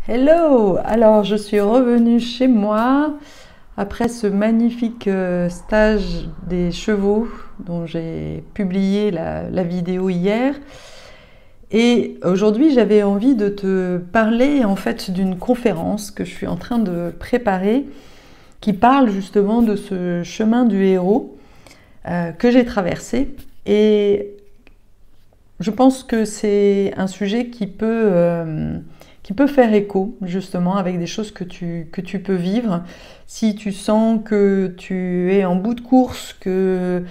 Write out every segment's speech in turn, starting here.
Hello! Alors, je suis revenue chez moi après ce magnifique stage des chevaux dont j'ai publié la vidéo hier. Et aujourd'hui, j'avais envie de te parler en fait d'une conférence que je suis en train de préparer qui parle justement de ce chemin du héros que j'ai traversé. Et je pense que c'est un sujet qui peut faire écho justement avec des choses que tu peux vivre. Si tu sens que tu es en bout de course, que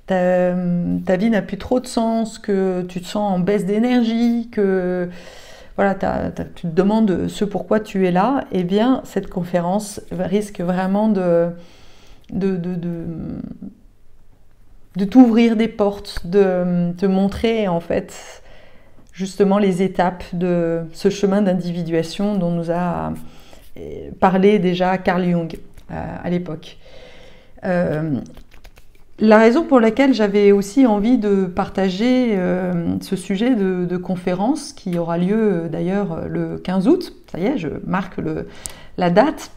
ta vie n'a plus trop de sens, que tu te sens en baisse d'énergie, que voilà, tu te demandes ce pourquoi tu es là, eh bien cette conférence risque vraiment de, de, de, de t'ouvrir des portes, de te montrer en fait justement les étapes de ce chemin d'individuation dont nous a parlé déjà Carl Jung à l'époque. La raison pour laquelle j'avais aussi envie de partager ce sujet de conférence qui aura lieu d'ailleurs le 15 août, ça y est, je marque la date,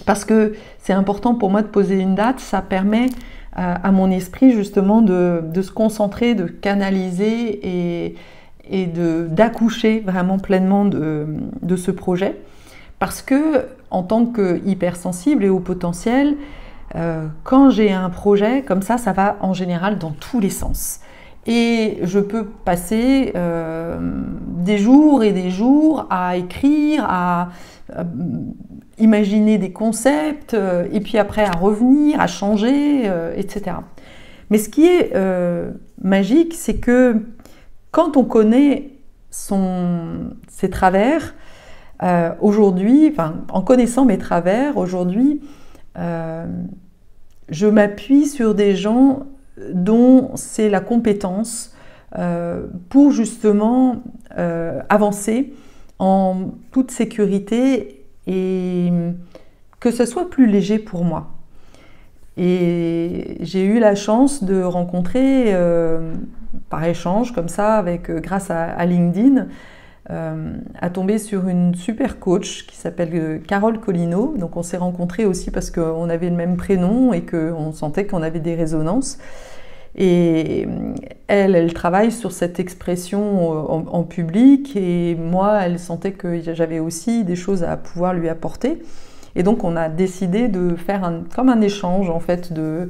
parce que c'est important pour moi de poser une date, ça permet à mon esprit justement de se concentrer, de canaliser et d'accoucher vraiment pleinement de ce projet. Parce que en tant que hypersensible et haut potentiel, quand j'ai un projet comme ça va en général dans tous les sens. Et je peux passer des jours et des jours à écrire, à imaginer des concepts, et puis après à revenir, à changer, etc. Mais ce qui est magique, c'est que quand on connaît ses travers, aujourd'hui, en connaissant mes travers, aujourd'hui, je m'appuie sur des gens dont c'est la compétence pour justement avancer en toute sécurité et que ce soit plus léger pour moi. Et j'ai eu la chance de rencontrer par échange comme ça, grâce à LinkedIn, à tomber sur une super coach qui s'appelle Carole Collineau. Donc on s'est rencontrés aussi parce qu'on avait le même prénom et qu'on sentait qu'on avait des résonances. Et elle travaille sur cette expression en public, et moi, elle sentait que j'avais aussi des choses à pouvoir lui apporter. Et donc on a décidé de faire comme un échange en fait de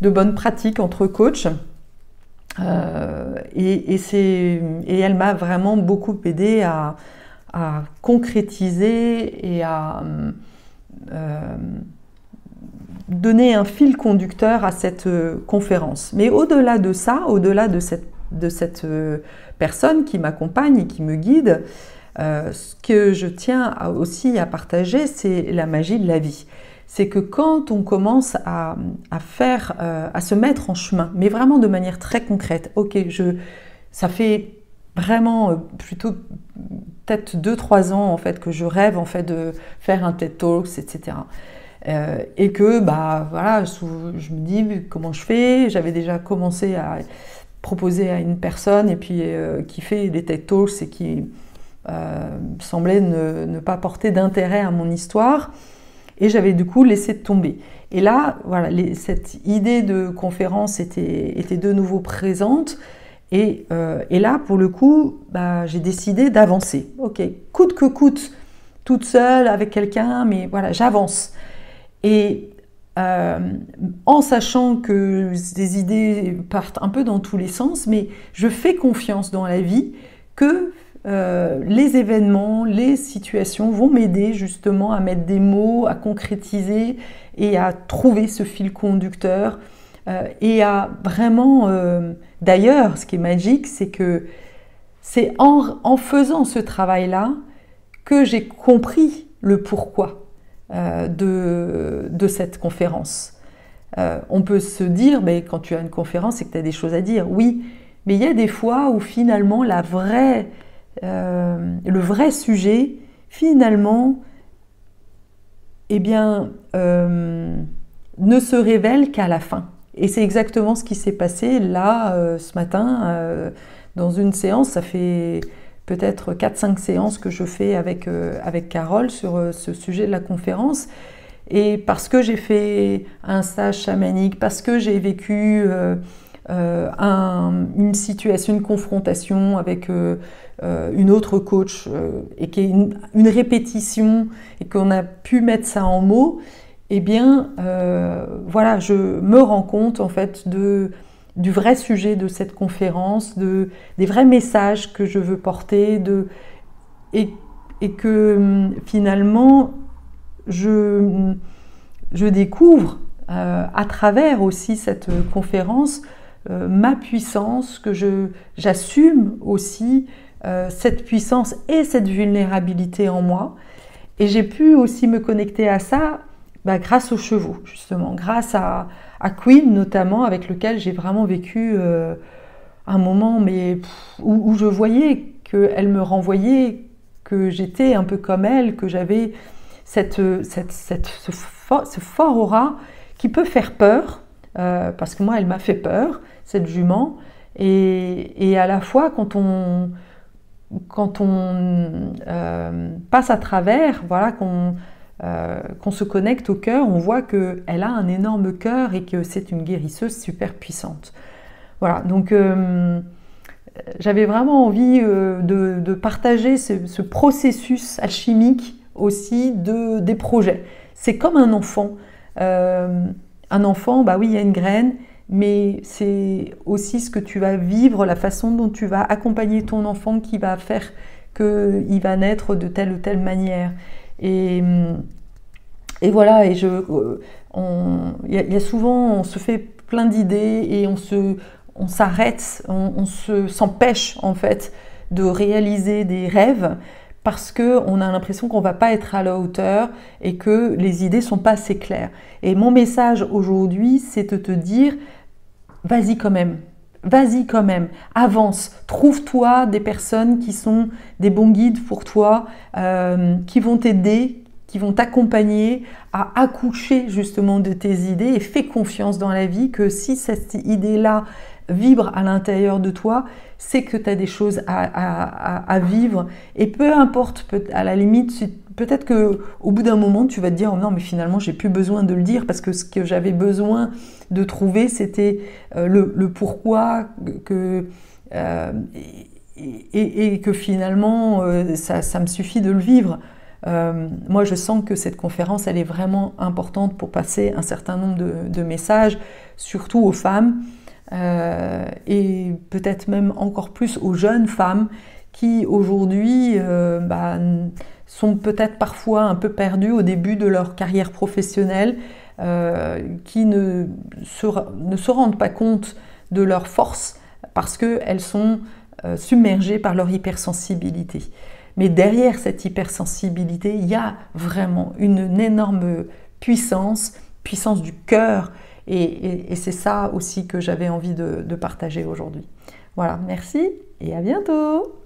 bonnes pratiques entre coachs. Et elle m'a vraiment beaucoup aidé à concrétiser et à donner un fil conducteur à cette conférence. Mais au-delà de ça, au-delà de cette personne qui m'accompagne et qui me guide, ce que je tiens aussi à partager, c'est la magie de la vie. C'est que quand on commence à se mettre en chemin, mais vraiment de manière très concrète, ok, ça fait vraiment plutôt peut-être 2-3 ans en fait que je rêve en fait de faire un TED Talks, etc. Et que voilà, je me dis comment je fais. J'avais déjà commencé à proposer à une personne et puis qui fait des TED Talks et qui semblait ne pas porter d'intérêt à mon histoire. Et j'avais du coup laissé tomber. Et là, voilà, cette idée de conférence était de nouveau présente. Et là, pour le coup, j'ai décidé d'avancer. Ok, coûte que coûte, toute seule, avec quelqu'un, mais voilà, j'avance. Et en sachant que des idées partent un peu dans tous les sens, mais je fais confiance dans la vie que les événements, les situations vont m'aider justement à mettre des mots, à concrétiser et à trouver ce fil conducteur et à vraiment... D'ailleurs, ce qui est magique, c'est que c'est en faisant ce travail-là que j'ai compris le pourquoi de cette conférence. On peut se dire, quand tu as une conférence, c'est que tu as des choses à dire. Oui, mais il y a des fois où finalement le vrai sujet, finalement, eh bien, ne se révèle qu'à la fin. Et c'est exactement ce qui s'est passé là, ce matin, dans une séance. Ça fait peut-être 4-5 séances que je fais avec Carole sur ce sujet de la conférence. Et parce que j'ai fait un stage chamanique, parce que j'ai vécu une situation, une confrontation avec une autre coach et qui est une répétition et qu'on a pu mettre ça en mots, eh bien voilà, je me rends compte en fait du vrai sujet de cette conférence, des vrais messages que je veux porter et que finalement je découvre à travers aussi cette conférence ma puissance, que j'assume aussi cette puissance et cette vulnérabilité en moi. Et j'ai pu aussi me connecter à ça grâce aux chevaux, justement, grâce à Queen notamment, avec lequel j'ai vraiment vécu un moment où je voyais qu'elle me renvoyait, que j'étais un peu comme elle, que j'avais ce fort aura qui peut faire peur, parce que moi elle m'a fait peur, cette jument, et à la fois quand on passe à travers, voilà, qu'on se connecte au cœur, on voit qu'elle a un énorme cœur et que c'est une guérisseuse super puissante. Voilà, donc j'avais vraiment envie de partager ce processus alchimique aussi des projets. C'est comme un enfant. Un enfant, bah oui, il y a une graine, mais c'est aussi ce que tu vas vivre, la façon dont tu vas accompagner ton enfant qui va faire qu'il va naître de telle ou telle manière. Et voilà, et il y a souvent, on se fait plein d'idées et on s'arrête, on s'empêche en fait de réaliser des rêves parce qu'on a l'impression qu'on ne va pas être à la hauteur et que les idées ne sont pas assez claires. Et mon message aujourd'hui, c'est de te dire, vas-y quand même, avance, trouve-toi des personnes qui sont des bons guides pour toi, qui vont t'aider, qui vont t'accompagner à accoucher justement de tes idées, et fais confiance dans la vie que si cette idée-là vibre à l'intérieur de toi, c'est que tu as des choses à vivre, et peu importe, à la limite, peut-être qu'au bout d'un moment, tu vas te dire « Non, mais finalement, j'ai plus besoin de le dire parce que ce que j'avais besoin de trouver, c'était le pourquoi, et que finalement, ça me suffit de le vivre. » Moi, je sens que cette conférence, elle est vraiment importante pour passer un certain nombre de messages, surtout aux femmes, et peut-être même encore plus aux jeunes femmes qui aujourd'hui sont peut-être parfois un peu perdues au début de leur carrière professionnelle, qui ne se rendent pas compte de leur force parce qu'elles sont submergées par leur hypersensibilité. Mais derrière cette hypersensibilité, il y a vraiment une énorme puissance du cœur. Et c'est ça aussi que j'avais envie de partager aujourd'hui. Voilà, merci et à bientôt!